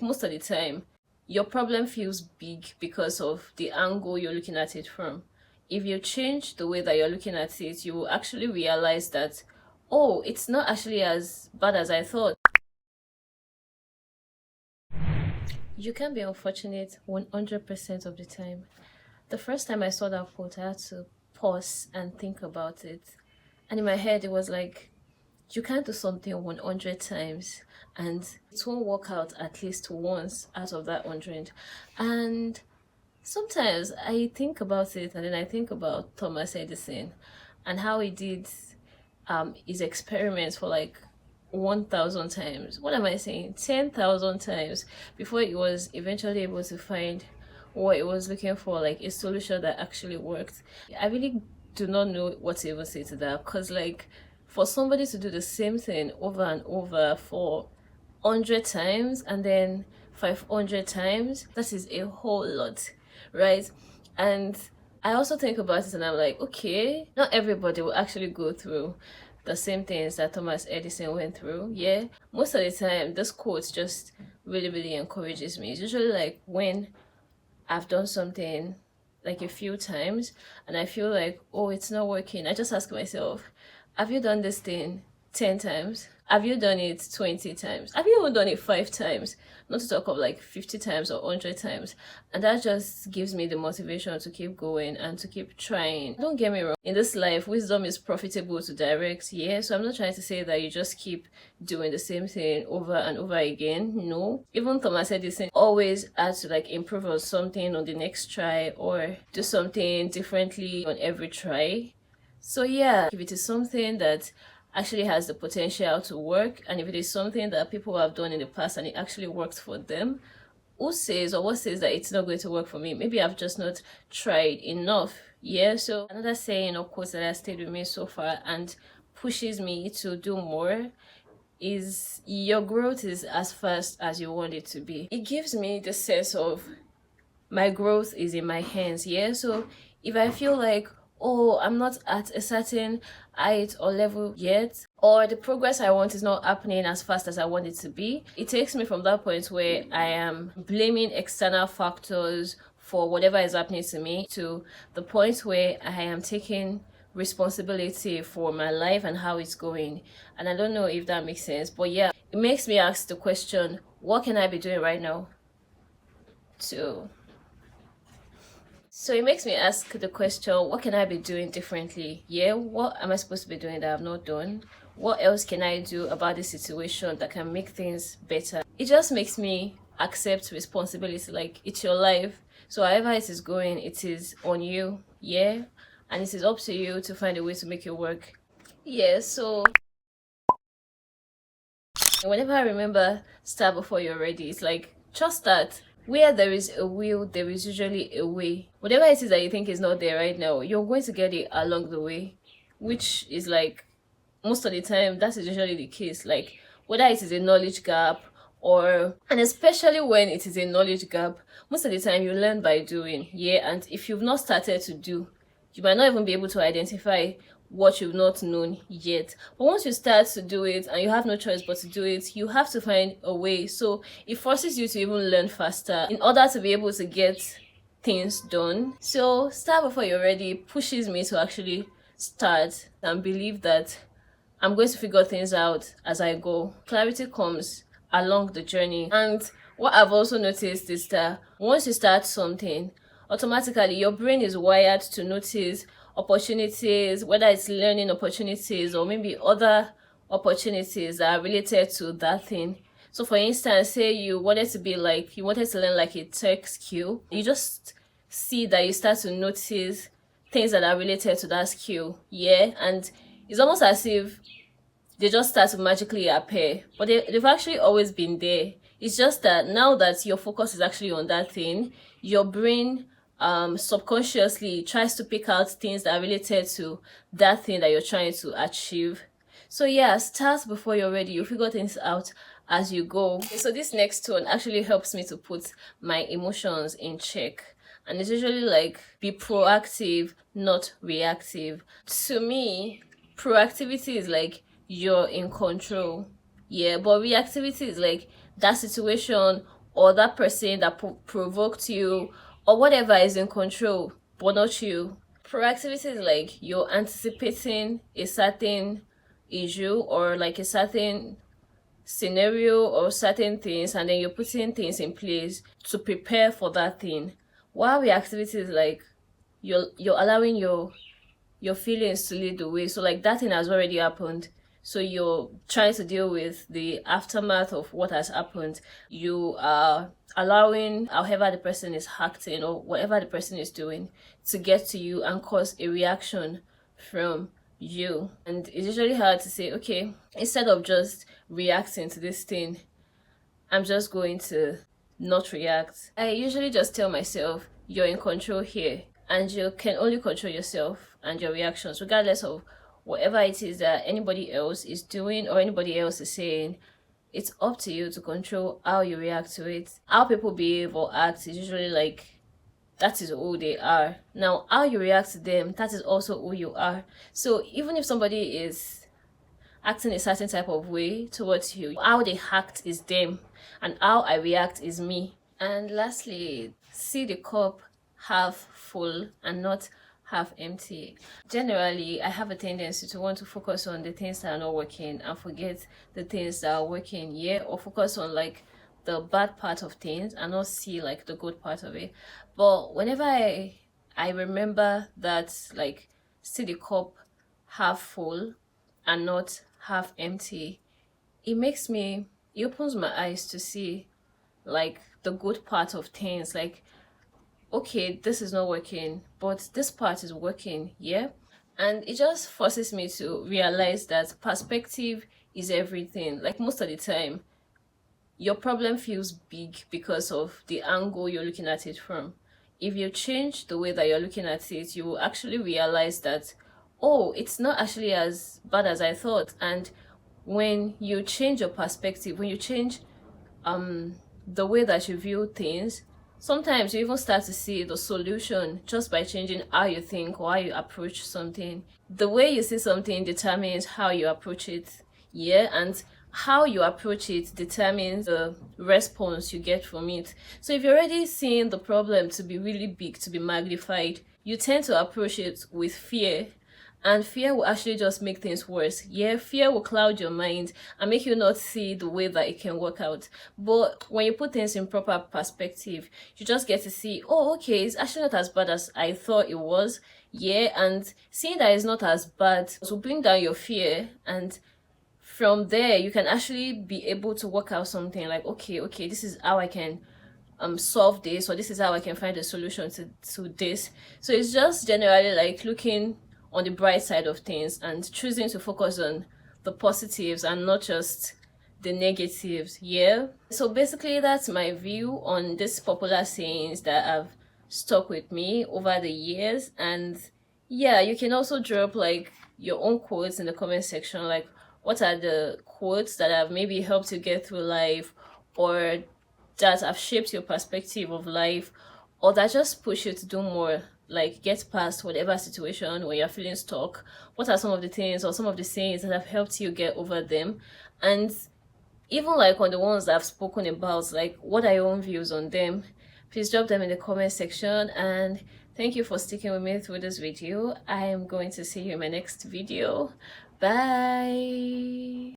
Most of the time, your problem feels big because of the angle you're looking at it from. If you change the way that you're looking at it, you will actually realize that, oh, it's not actually as bad as I thought. You can be unfortunate 100% of the time. The first time I saw that quote, I had to pause and think about it. And in my head, it was like, you can't do something 100 times and it won't work out at least once out of that 100. And sometimes I think about it and then I think about Thomas Edison and how he did his experiments for like 1,000 times. What am I saying? 10,000 times before he was eventually able to find what he was looking for, like a solution that actually worked. I really do not know what to even say to that, because like for somebody to do the same thing over and over for 100 times and then 500 times, that is a whole lot, right? And I also think about it and I'm like, okay, not everybody will actually go through the same things that Thomas Edison went through. Yeah, most of the time this quote just really encourages me. It's usually like when I've done something like a few times and I feel like, oh, it's not working. I just ask myself, have you done this thing 10 times? Have you done it 20 times? Have you even done it 5 times? Not to talk of like 50 times or 100 times. And that just gives me the motivation to keep going and to keep trying. Don't get me wrong. In this life, wisdom is profitable to direct. Yeah, so I'm not trying to say that you just keep doing the same thing over and over again. No. Even Thomas Edison always had to like improve on something on the next try or do something differently on every try. So yeah, if it is something that actually has the potential to work, and if it is something that people have done in the past and it actually worked for them, who says or what says that it's not going to work for me? Maybe I've just not tried enough. Yeah, so another saying or quote that has stayed with me so far and pushes me to do more is, your growth is as fast as you want it to be. It gives me the sense of my growth is in my hands. Yeah, so if I feel like, oh, I'm not at a certain height or level yet, or the progress I want is not happening as fast as I want it to be, it takes me from that point where I am blaming external factors for whatever is happening to me to the point where I am taking responsibility for my life and how it's going. And I don't know if that makes sense, but yeah, it makes me ask the question, what can I be doing right now to So it makes me ask the question, what can I be doing differently? Yeah, what am I supposed to be doing that I've not done? What else can I do about this situation that can make things better? It just makes me accept responsibility, like it's your life. So however it is going, it is on you, yeah? And it is up to you to find a way to make it work. Yeah, so whenever I remember start before you're ready, it's like, just start. Where there is a will, there is usually a way. Whatever it is that you think is not there right now, you're going to get it along the way, which is like, most of the time, that is usually the case. Like, whether it is a knowledge gap and especially when it is a knowledge gap, most of the time you learn by doing. Yeah, and if you've not started to do, you might not even be able to identify what you've not known yet. But once you start to do it and you have no choice but to do it, you have to find a way. So it forces you to even learn faster in order to be able to get things done. So start before you're ready pushes me to actually start and believe that I'm going to figure things out as I go. Clarity comes along the journey. And what I've also noticed is that once you start something, automatically your brain is wired to notice opportunities, whether it's learning opportunities or maybe other opportunities that are related to that thing. So for instance, say you wanted to learn like a tech skill, you just see that you start to notice things that are related to that skill. Yeah, and it's almost as if they just start to magically appear, but they've actually always been there. It's just that now that your focus is actually on that thing, your brain subconsciously tries to pick out things that are related to that thing that you're trying to achieve. So yeah, start before you're ready. You figure things out as you go. Okay, so this next one actually helps me to put my emotions in check. And it's usually like, be proactive, not reactive. To me, proactivity is like you're in control. Yeah, but reactivity is like that situation or that person that provoked you, or whatever is in control, but not you. Proactivity is like you're anticipating a certain issue or like a certain scenario or certain things, and then you're putting things in place to prepare for that thing. While reactivity is like you're allowing your feelings to lead the way. So like that thing has already happened, so you're trying to deal with the aftermath of what has happened. You are allowing however the person is acting or whatever the person is doing to get to you and cause a reaction from you. And it's usually hard to say, okay, instead of just reacting to this thing, I'm just going to not react. I usually just tell myself, you're in control here, and you can only control yourself and your reactions, regardless of whatever it is that anybody else is doing or anybody else is saying. It's up to you to control how you react to it. How people behave or act is usually like that is who they are. Now, how you react to them, that is also who you are. So even if somebody is acting a certain type of way towards you, how they act is them, and how I react is me. And lastly, see the cup half full and not half empty. Generally, I have a tendency to want to focus on the things that are not working and forget the things that are working, yeah, or focus on like the bad part of things and not see like the good part of it. But whenever I remember that, like, see the cup half full and not half empty, it opens my eyes to see like the good part of things. Like, okay, this is not working, but this part is working, yeah? And it just forces me to realize that perspective is everything. Like, most of the time, your problem feels big because of the angle you're looking at it from. If you change the way that you're looking at it, you will actually realize that, oh, it's not actually as bad as I thought. And when you change your perspective, when you change the way that you view things, sometimes you even start to see the solution just by changing how you think or how you approach something. The way you see something determines how you approach it, yeah, and how you approach it determines the response you get from it. So if you're already seeing the problem to be really big, to be magnified, you tend to approach it with fear. And fear will actually just make things worse. Yeah, fear will cloud your mind and make you not see the way that it can work out. But when you put things in proper perspective, you just get to see, oh, okay, it's actually not as bad as I thought it was. Yeah, and seeing that it's not as bad will bring down your fear, and from there you can actually be able to work out something like, okay, this is how I can solve this, or this is how I can find a solution to this. So it's just generally like looking on the bright side of things and choosing to focus on the positives and not just the negatives, yeah? So basically that's my view on these popular sayings that have stuck with me over the years. And yeah, you can also drop like your own quotes in the comment section, like what are the quotes that have maybe helped you get through life, or that have shaped your perspective of life, or that just push you to do more, like get past whatever situation where you're feeling stuck. What are some of the things or some of the sayings that have helped you get over them? And even like on the ones that I've spoken about, like what are your own views on them? Please drop them in the comment section. And thank you for sticking with me through this video. I am going to see you in my next video. Bye.